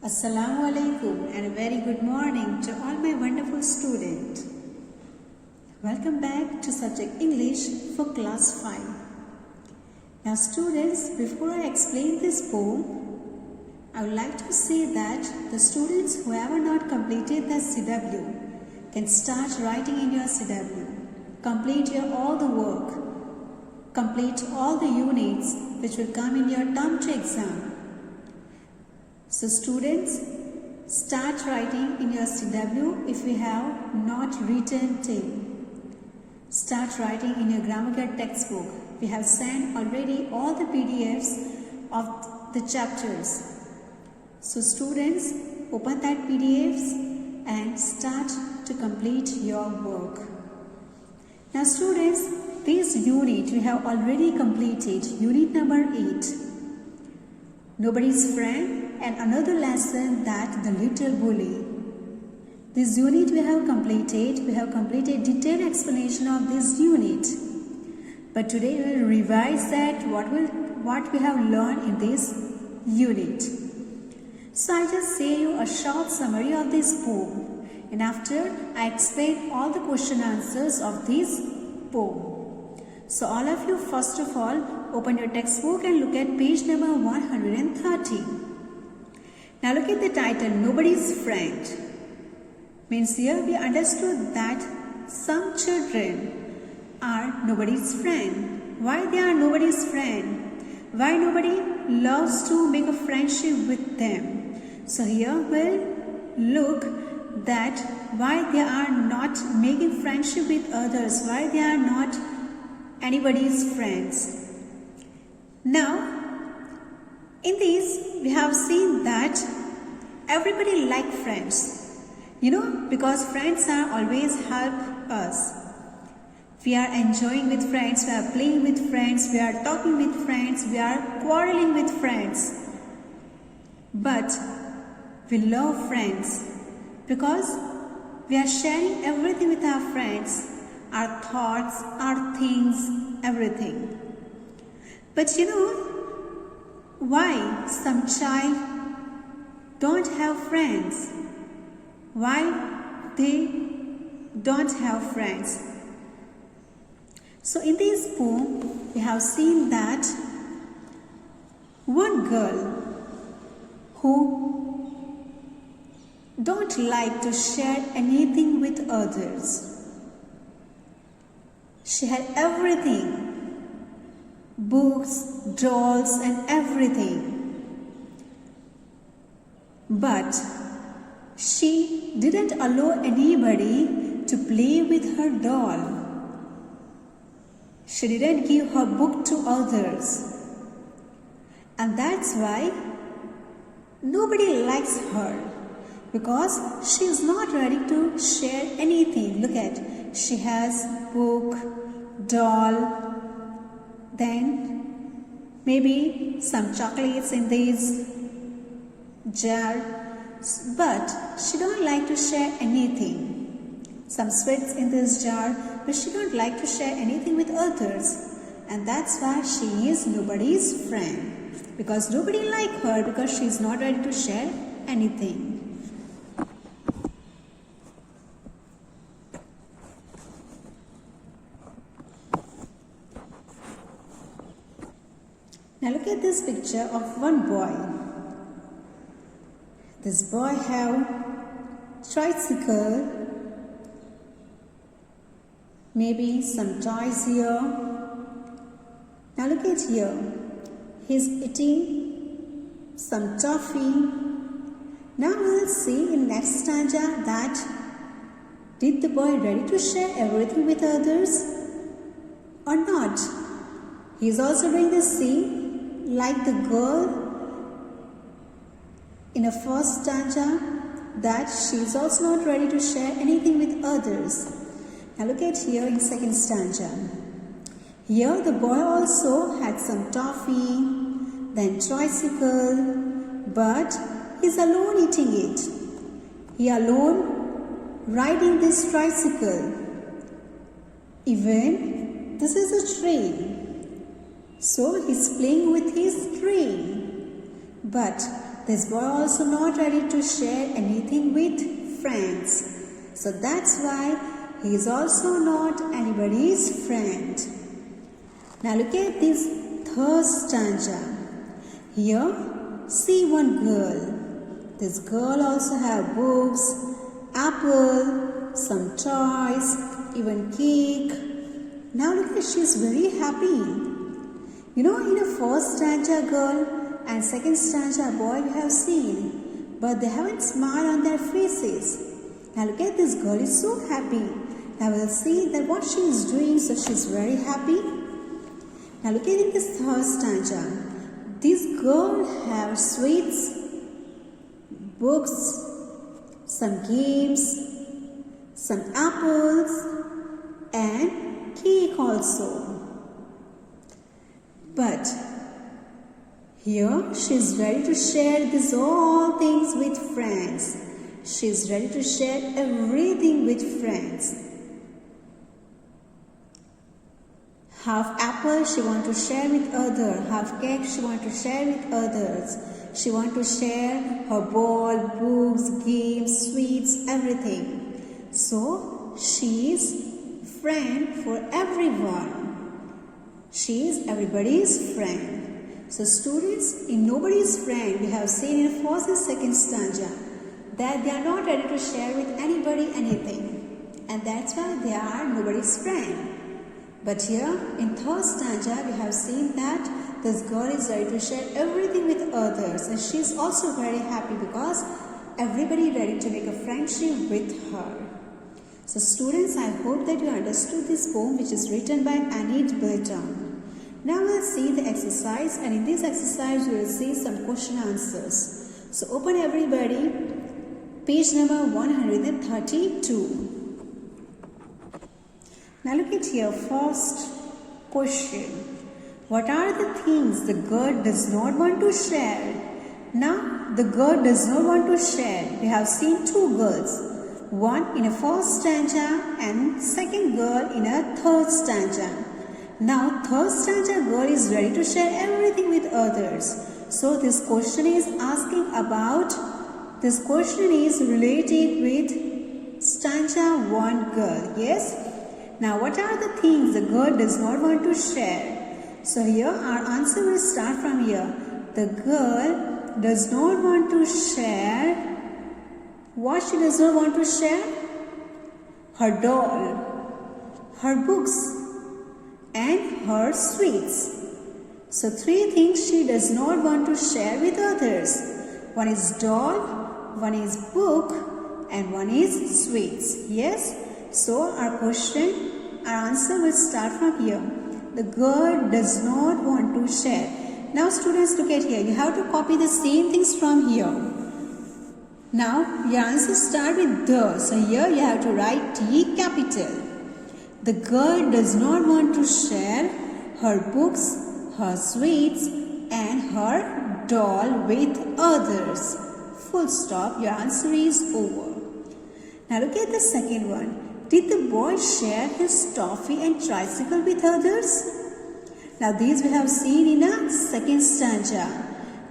Assalamu alaikum and a very good morning to all my wonderful students. Welcome back to subject English for class 5. Now students, before I explain this poem, I would like to say that the students who have not completed the CW can start writing in your CW. Complete all the work. Complete all the units which will come in your term 2 exam. So students, start writing in your CW if you have not written till. Start writing in your grammar textbook. We have sent already all the PDFs of the chapters. So students, open that PDFs and start to complete your work. Now students, this unit we have already completed, unit number 8. Nobody's friend. And another lesson, that the little bully. This unit we have completed detailed explanation of this unit. But today we will revise that what we have learned in this unit. So I just say you a short summary of this poem, and after I explain all the question answers of this poem. So all of you, first of all, open your textbook and look at page number 130. Now look at the title, Nobody's Friend. Means here we understood that some children are nobody's friend. Why they are nobody's friend? Why nobody loves to make a friendship with them? So here we'll look that why they are not making friendship with others. Why they are not anybody's friends. Now in this, we have seen that everybody like friends. Because friends are always help us. We are enjoying with friends, we are playing with friends, we are talking with friends, we are quarreling with friends. But we love friends because we are sharing everything with our friends. Our thoughts, our things, everything. But why some child don't have friends? Why they don't have friends? So in this poem, we have seen that one girl who don't like to share anything with others. She had everything. Books, dolls and everything. But she didn't allow anybody to play with her doll. She didn't give her book to others. And that's why nobody likes her. Because she is not ready to share anything. Look at, she has book, doll, then maybe some chocolates in this jar, but she don't like to share anything. Some sweets in this jar, but she don't like to share anything with others. And that's why she is nobody's friend. Because nobody like her because she is not ready to share anything. Now look at this picture of one boy. This boy have tricycle, maybe some toys here. Now look at here. He's eating some toffee. Now we'll see in next stanza that did the boy ready to share everything with others or not? He's also doing the same like the girl in a first stanza, that she is also not ready to share anything with others. Now look at here in second stanza. Here the boy also had some toffee, then tricycle, but he's alone eating it. He alone riding this tricycle. Even this is a train. So he's playing with his train. But this boy also not ready to share anything with friends. So that's why he is also not anybody's friend. Now look at this third stanza. Here, see one girl. This girl also have books, apple, some toys, even cake. Now look at, she's very happy. You know, in the first stanza girl and second stanza boy we have seen, but they haven't smiled on their faces. Now look at, this girl is so happy. Now we'll see that what she is doing, so she's very happy. Now look at this third stanza. This girl has sweets, books, some games, some apples and cake also. But here she is ready to share these all things with friends. She is ready to share everything with friends. Half apple she want to share with others. Half cake she want to share with others. She want to share her ball, books, games, sweets, everything. So she is friend for everyone. She is everybody's friend. So students, in nobody's friend, we have seen in first and second stanza that they are not ready to share with anybody anything. And that's why they are nobody's friend. But here in third stanza, we have seen that this girl is ready to share everything with others. And she is also very happy because everybody ready to make a friendship with her. So students, I hope that you understood this poem which is written by Enid Blyton. Now we'll see the exercise, and in this exercise we will see some question answers. So open everybody, page number 132. Now look at here, first question. What are the things the girl does not want to share? Now the girl does not want to share. We have seen two girls. One in a first stanza and second girl in a third stanza. Now third stanza girl is ready to share everything with others. So this question is asking about, this question is related with stanza 1 girl. Yes? Now what are the things the girl does not want to share? So here our answer will start from here. The girl does not want to share. What she does not want to share? Her doll, her books and her sweets. So 3 things she does not want to share with others. One is doll, one is book and one is sweets. Yes? So our question, our answer will start from here. The girl does not want to share. Now students, look at here. You have to copy the same things from here. Now your answer start with the. So here you have to write T capital. The girl does not want to share her books, her sweets and her doll with others. Full stop. Your answer is over. Now look at the second one. Did the boy share his toffee and tricycle with others? Now these we have seen in a second stanza.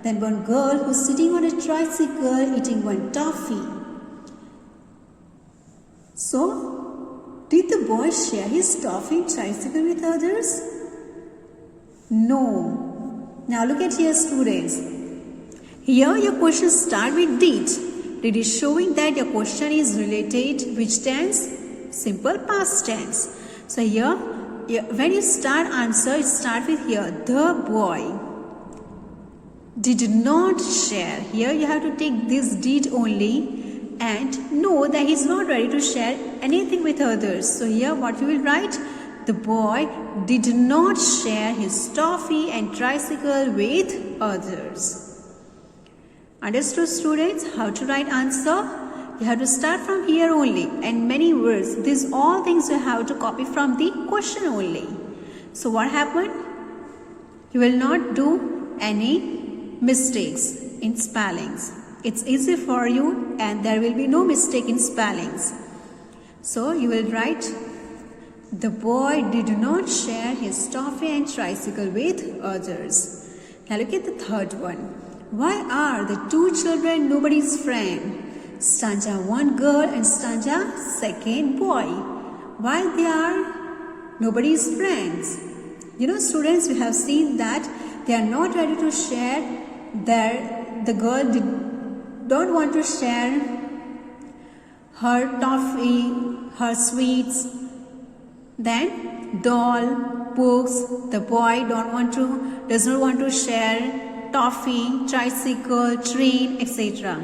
Then one girl who's sitting on a tricycle eating one toffee. So, did the boy share his toffee and tricycle with others? No. Now look at here students. Here your question start with did. Did is showing that your question is related which tense? Simple past tense. So here, when you start answer, it start with here. The boy did not share. Here you have to take this did only and know that he is not ready to share anything with others. So here what we will write? The boy did not share his toffee and tricycle with others. Understood students how to write answer? You have to start from here only and many words. These all things you have to copy from the question only. So what happened? You will not do any mistakes in spellings. It's easy for you and there will be no mistake in spellings. So you will write, the boy did not share his toffee and tricycle with others. Now look at the third one. why are the two children nobody's friend? Stanza 1 girl and stanza 2 boy. Why they are nobody's friends? You know, students, we have seen that they are not ready to share the girl don't want to share her toffee, her sweets, then doll, books. The boy does not want to share toffee, tricycle, train, etc.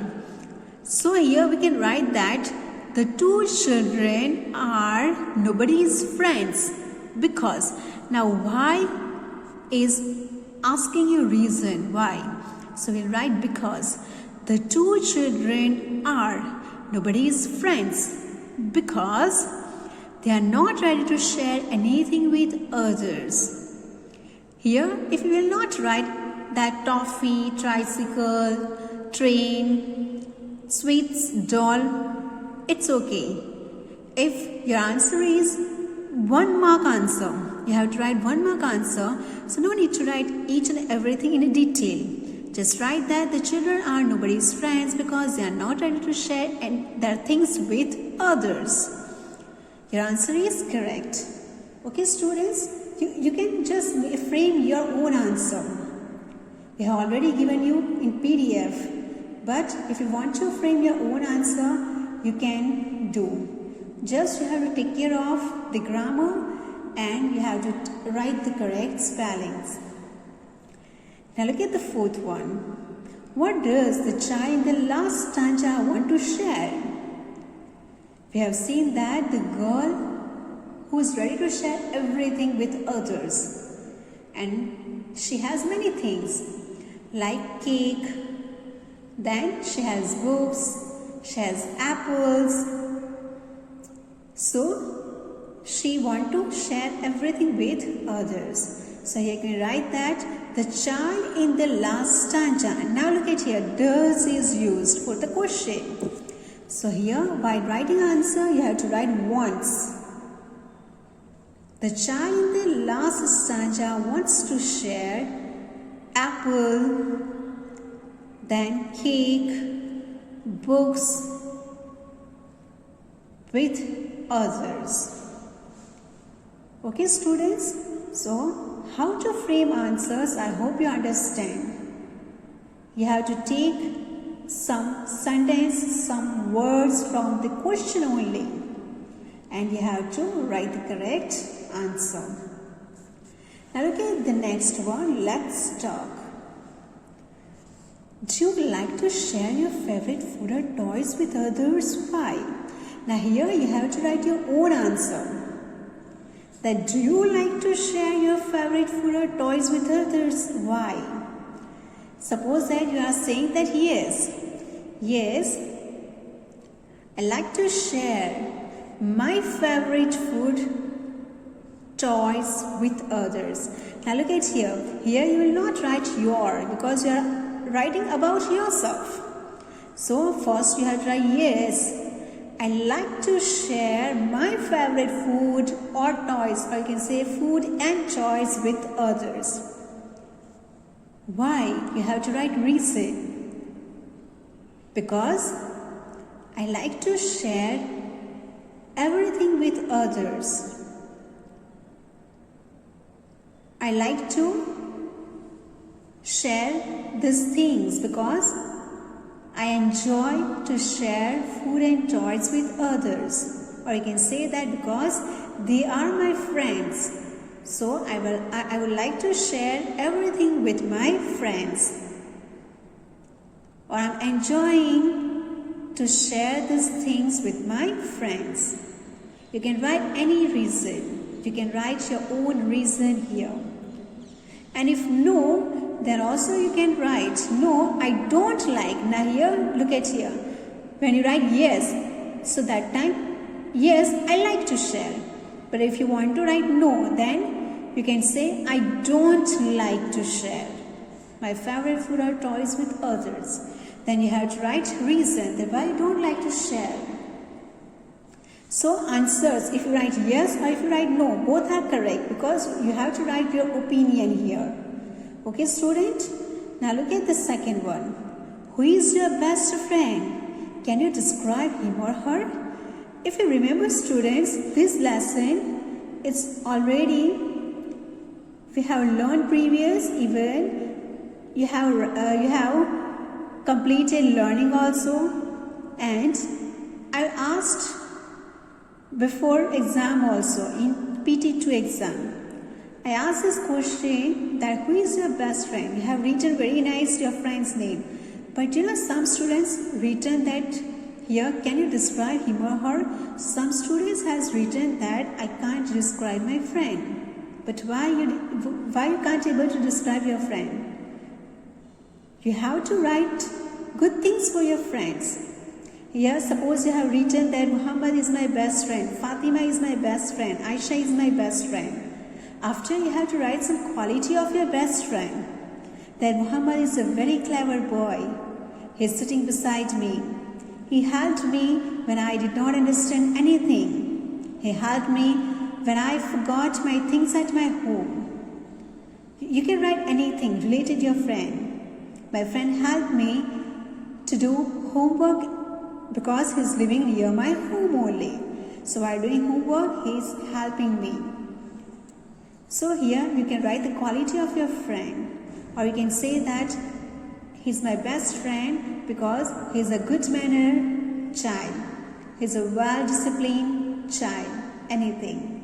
So here we can write that the two children are nobody's friends because. Now why is asking you reason why. So we'll write because the two children are nobody's friends because they are not ready to share anything with others. Here, if you will not write that toffee, tricycle, train, sweets, doll, it's okay. If your answer is 1 mark answer, you have to write 1 mark answer, so no need to write each and everything in a detail. Just write that the children are nobody's friends because they are not ready to share their things with others. Your answer is correct. Okay, students, you can just frame your own answer. We have already given you in PDF, but if you want to frame your own answer, you can do. Just you have to take care of the grammar and you have to write the correct spellings. Now look at the 4th one. What does the child in the last stanza want to share? We have seen that the girl who is ready to share everything with others, and she has many things like cake, then she has books, she has apples. So she wants to share everything with others. So here you can write that the child in the last stanza. Now look at here, does is used for the question. So here while writing answer you have to write wants. The child in the last stanza wants to share apple, then cake, books with others. Okay, students, so how to frame answers, I hope you understand. You have to take some sentence, some words from the question only, and you have to write the correct answer. Now look at the next one. Let's talk. Do you like to share your favorite food or toys with others? Why? Now here you have to write your own answer. That do you like to share your favorite food or toys with others? Why? Suppose that you are saying that yes, I like to share my favorite food, toys with others. Now look at here. Here you will not write your because you are writing about yourself. So first you have to write yes, I like to share my favorite food or toys, or you can say food and toys with others. Why? You have to write reason. Because I like to share everything with others. I like to share these things because I enjoy to share food and toys with others. Or you can say that because they are my friends. So I would like to share everything with my friends. Or I'm enjoying to share these things with my friends. You can write any reason. You can write your own reason here. And if no, then also you can write, no, I don't like. Now here, look at here. When you write yes, so that time, yes, I like to share. But if you want to write no, then you can say, I don't like to share my favorite food or toys with others. Then you have to write reason that why you don't like to share. So answers, if you write yes or if you write no, both are correct because you have to write your opinion here. Okay, student? Now look at the second one. Who is your best friend? Can you describe him or her? If you remember, students, this lesson is already we have learned previous, even you have completed learning also, and I asked before exam also in PT2 exam. I asked this question that who is your best friend? You have written very nice your friend's name, but you know some students written that here, can you describe him or her? Some students has written that I can't describe my friend. But why you can't able to describe your friend? You have to write good things for your friends. Here, suppose you have written that Muhammad is my best friend, Fatima is my best friend, Aisha is my best friend. After, you have to write some quality of your best friend. That Muhammad is a very clever boy. He is sitting beside me. He helped me when I did not understand anything. He helped me when I forgot my things at my home. You can write anything related to your friend. My friend helped me to do homework because he is living near my home only. So while doing homework, he is helping me. So here you can write the quality of your friend, or you can say that he's my best friend because he's a good-mannered child. He's a well-disciplined child. Anything.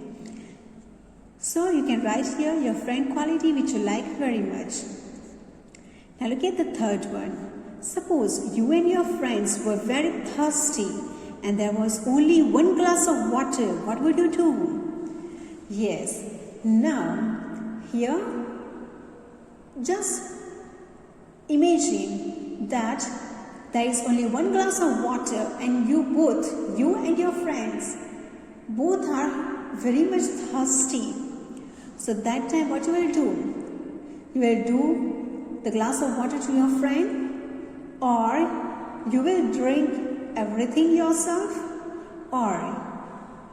So you can write here your friend quality which you like very much. Now look at the third one. Suppose you and your friends were very thirsty and there was only one glass of water. What would you do? Yes. Now here just imagine that there is only one glass of water and you and your friends, both are very much thirsty. So that time what you will do? You will do the glass of water to your friend, or you will drink everything yourself, or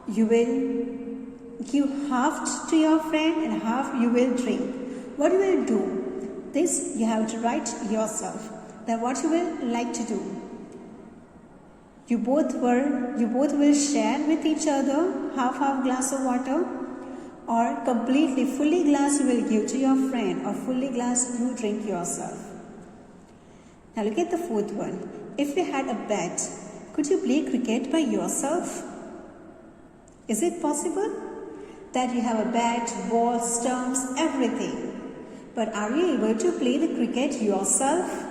you will give half to your friend and half you will drink. What you will do? This you have to write yourself. That what you will like to do. You both will share with each other half glass of water, or completely fully glass you will give to your friend, or fully glass you drink yourself. Now look at the fourth one. If you had a bat, could you play cricket by yourself? Is it possible that you have a bat, ball, stumps, everything, but are you able to play the cricket yourself?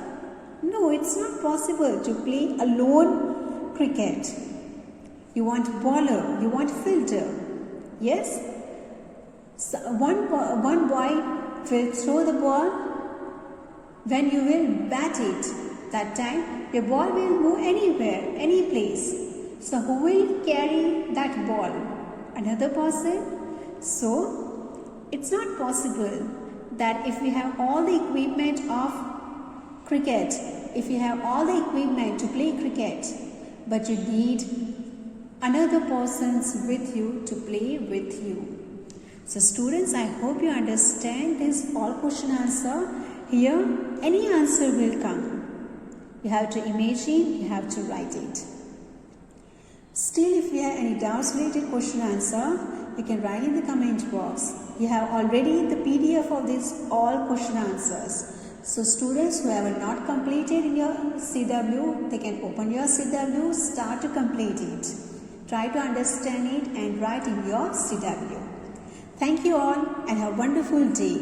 No, it's not possible to play alone cricket. You want bowler, you want fielder. Yes? So one boy will throw the ball. When you will bat it, that time your ball will move anywhere, any place. So who will carry that ball? Another person? So it's not possible that if we have all the equipment of cricket, if you have all the equipment to play cricket, but you need another persons with you to play with you. So students, I hope you understand this all question answer. Here, any answer will come. You have to imagine, you have to write it. Still, if you have any doubts related question answer, you can write in the comment box. You have already the PDF of these all question answers. So students who have not completed in your CW, they can open your CW, start to complete it. Try to understand it and write in your CW. Thank you all and have a wonderful day.